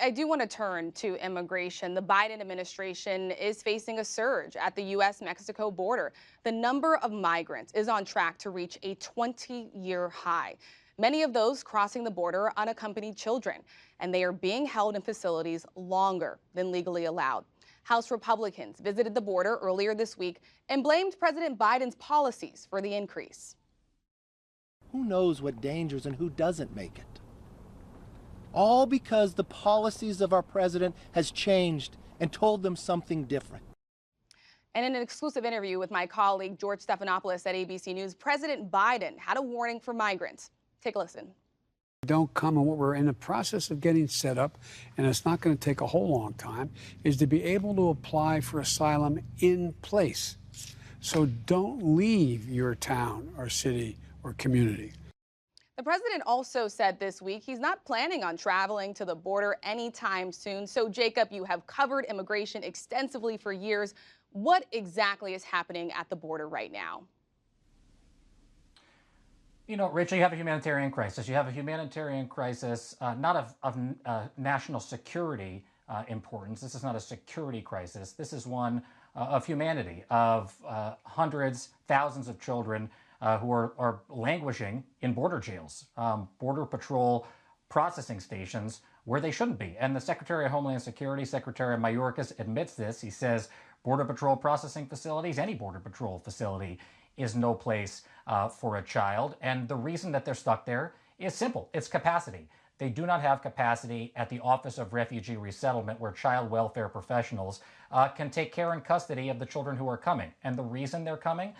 I do want to turn to immigration. The Biden administration is facing a surge at the U.S. Mexico border. The number of migrants is on track to reach a 20-year high. Many of those crossing the border are unaccompanied children, and they are being held in facilities longer than legally allowed. House Republicans visited the border earlier this week and blamed President Biden's policies for the increase. Who knows what dangers and who doesn't make it? All because the policies of our president has changed and told them something different. And in an exclusive interview with my colleague George Stephanopoulos at ABC News, President Biden had a warning for migrants. Take a listen. Don't come, and what we're in the process of getting set up, and it's not going to take a whole long time, is to be able to apply for asylum in place. So don't leave your town or city or community. The president also said this week he's not planning on traveling to the border anytime soon. So, Jacob, you have covered immigration extensively for years. What exactly is happening at the border right now? You know, Rachel, you have a humanitarian crisis. You have a humanitarian crisis not of national security importance. This is not a security crisis. This is one of humanity, of hundreds, thousands of children who are languishing in border jails, border patrol processing stations where they shouldn't be. And the Secretary of Homeland Security, Secretary Mayorkas, admits this. He says border patrol processing facilities, any border patrol facility, is no place for a child. And the reason that they're stuck there is simple. It's capacity. They do not have capacity at the Office of Refugee Resettlement, where child welfare professionals can take care and custody of the children who are coming. And the reason they're coming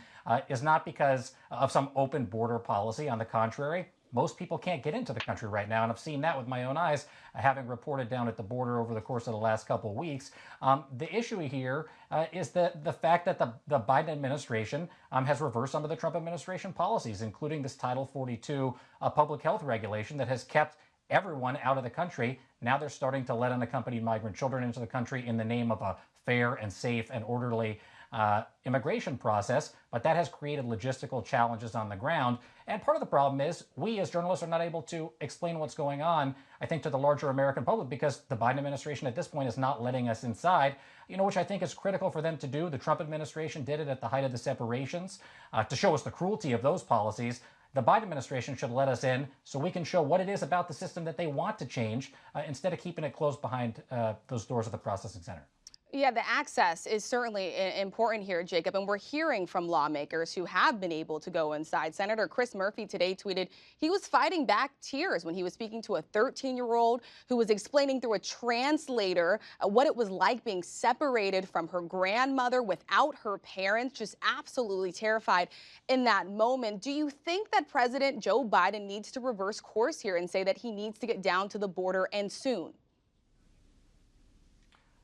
is not because of some open border policy. On the contrary, most people can't get into the country right now. And I've seen that with my own eyes, having reported down at the border over the course of the last couple of weeks. The issue here is the fact that the Biden administration has reversed some of the Trump administration policies, including this Title 42 public health regulation that has kept everyone out of the country. Now they're starting to let unaccompanied migrant children into the country in the name of a fair and safe and orderly immigration process, but that has created logistical challenges on the ground. And part of the problem is we as journalists are not able to explain what's going on, I think, to the larger American public, because the Biden administration at this point is not letting us inside, which I think is critical for them to do. The Trump administration did it at the height of the separations to show us the cruelty of those policies. The Biden administration should let us in so we can show what it is about the system that they want to change instead of keeping it closed behind those doors of the processing center. Yeah, the access is certainly important here, Jacob, and we're hearing from lawmakers who have been able to go inside. Senator Chris Murphy today tweeted he was fighting back tears when he was speaking to a 13-year-old who was explaining through a translator what it was like being separated from her grandmother without her parents, just absolutely terrified in that moment. Do you think that President Joe Biden needs to reverse course here and say that he needs to get down to the border and soon?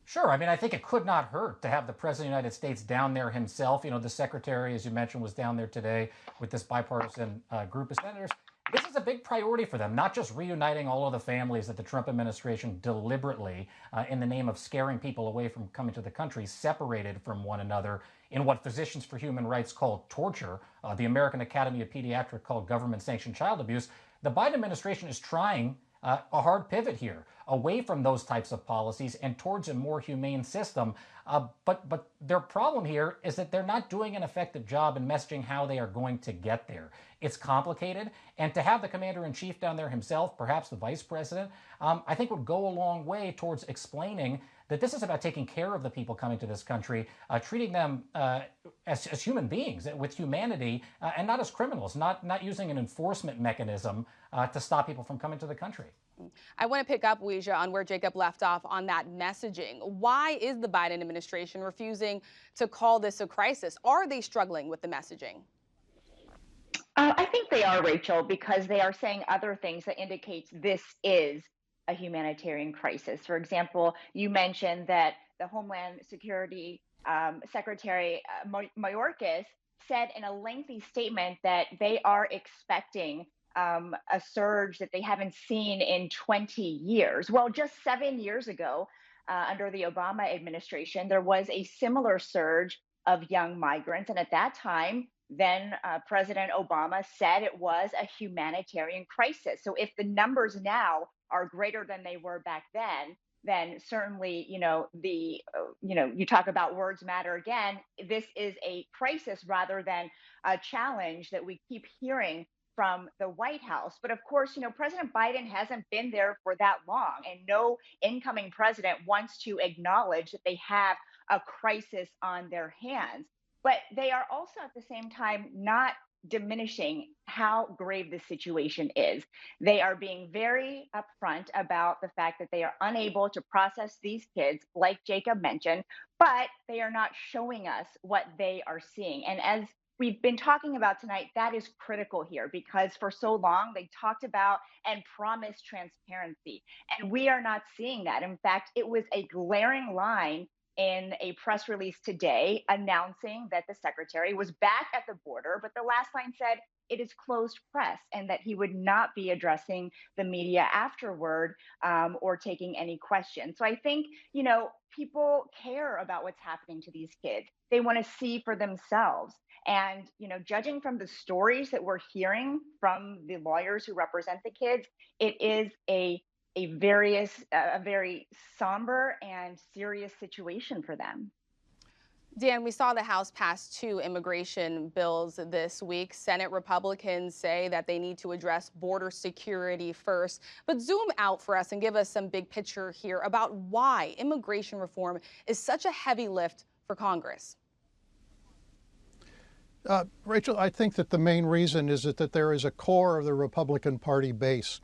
Sure. I mean, I think it could not hurt to have the President of the United States down there himself. The Secretary, as you mentioned, was down there today with this bipartisan group of senators. This is a big priority for them, not just reuniting all of the families that the Trump administration deliberately, in the name of scaring people away from coming to the country, separated from one another in what Physicians for Human Rights call torture, the American Academy of Pediatrics called government-sanctioned child abuse. The Biden administration is trying a hard pivot here, away from those types of policies and towards a more humane system. But their problem here is that they're not doing an effective job in messaging how they are going to get there. It's complicated, and to have the commander-in-chief down there himself, perhaps the vice president, I think would go a long way towards explaining that this is about taking care of the people coming to this country, treating them as human beings with humanity, and not as criminals, not using an enforcement mechanism to stop people from coming to the country. I want to pick up, Weijia, on where Jacob left off on that messaging. Why is the Biden administration refusing to call this a crisis? Are they struggling with the messaging? I think they are, Rachel, because they are saying other things that indicates this is a humanitarian crisis. For example, you mentioned that the Homeland Security Secretary Mayorkas said in a lengthy statement that they are expecting a surge that they haven't seen in 20 years. Well, just 7 years ago, under the Obama administration, there was a similar surge of young migrants. And at that time, then President Obama said it was a humanitarian crisis. So if the numbers now are greater than they were back then certainly, you talk about words matter again. This is a crisis rather than a challenge that we keep hearing from the White House. But of course, President Biden hasn't been there for that long, and no incoming president wants to acknowledge that they have a crisis on their hands. But they are also at the same time not diminishing how grave the situation is. They are being very upfront about the fact that they are unable to process these kids, like Jacob mentioned, but they are not showing us what they are seeing. And as we've been talking about tonight, that is critical here because for so long they talked about and promised transparency. And we are not seeing that. In fact, it was a glaring line in a press release today announcing that the secretary was back at the border, but the last line said it is closed press and that he would not be addressing the media afterward or taking any questions. So I think, people care about what's happening to these kids. They want to see for themselves. And, judging from the stories that we're hearing from the lawyers who represent the kids, it is a very somber and serious situation for them. Dan, we saw the House pass 2 immigration bills this week. Senate Republicans say that they need to address border security first. But zoom out for us and give us some big picture here about why immigration reform is such a heavy lift for Congress. Rachel, I think that the main reason is that there is a core of the Republican Party base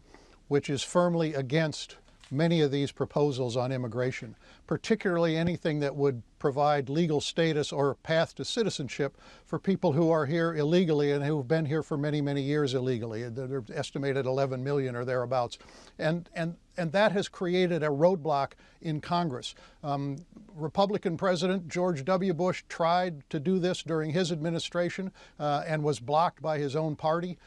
which is firmly against many of these proposals on immigration, particularly anything that would provide legal status or path to citizenship for people who are here illegally and who've been here for many, many years illegally. They're estimated 11 million or thereabouts. And that has created a roadblock in Congress. Republican President George W. Bush tried to do this during his administration and was blocked by his own party.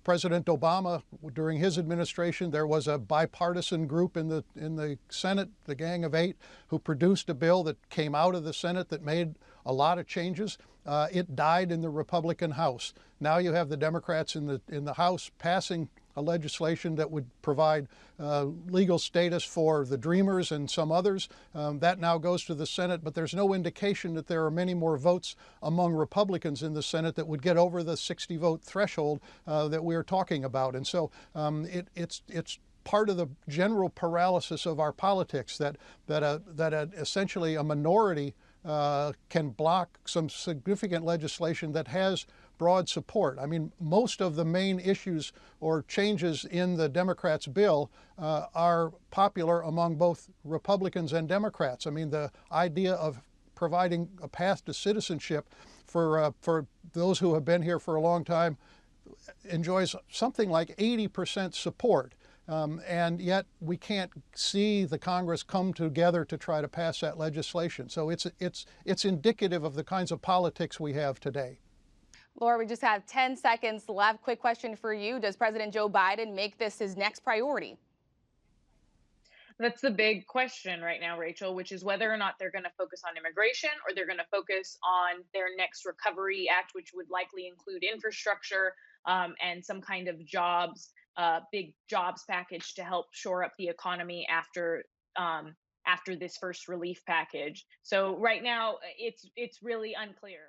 President Obama, during his administration, there was a bipartisan group in the Senate, the Gang of Eight, who produced a bill that came out of the Senate that made a lot of changes. It died in the Republican House. Now you have the Democrats in the House passing a legislation that would provide legal status for the Dreamers and some others. That now goes to the Senate, but there's no indication that there are many more votes among Republicans in the Senate that would get over the 60-vote threshold that we're talking about. And so it's part of the general paralysis of our politics that essentially a minority can block some significant legislation that has broad support. I mean, most of the main issues or changes in the Democrats' bill are popular among both Republicans and Democrats. I mean, the idea of providing a path to citizenship for those who have been here for a long time enjoys something like 80% support. And yet we can't see the Congress come together to try to pass that legislation. So it's indicative of the kinds of politics we have today. Laura, we just have 10 seconds left. Quick question for you. Does President Joe Biden make this his next priority? That's the big question right now, Rachel, which is whether or not they're going to focus on immigration or they're going to focus on their next Recovery Act, which would likely include infrastructure and some kind of big jobs package to help shore up the economy after this first relief package. So right now, it's really unclear.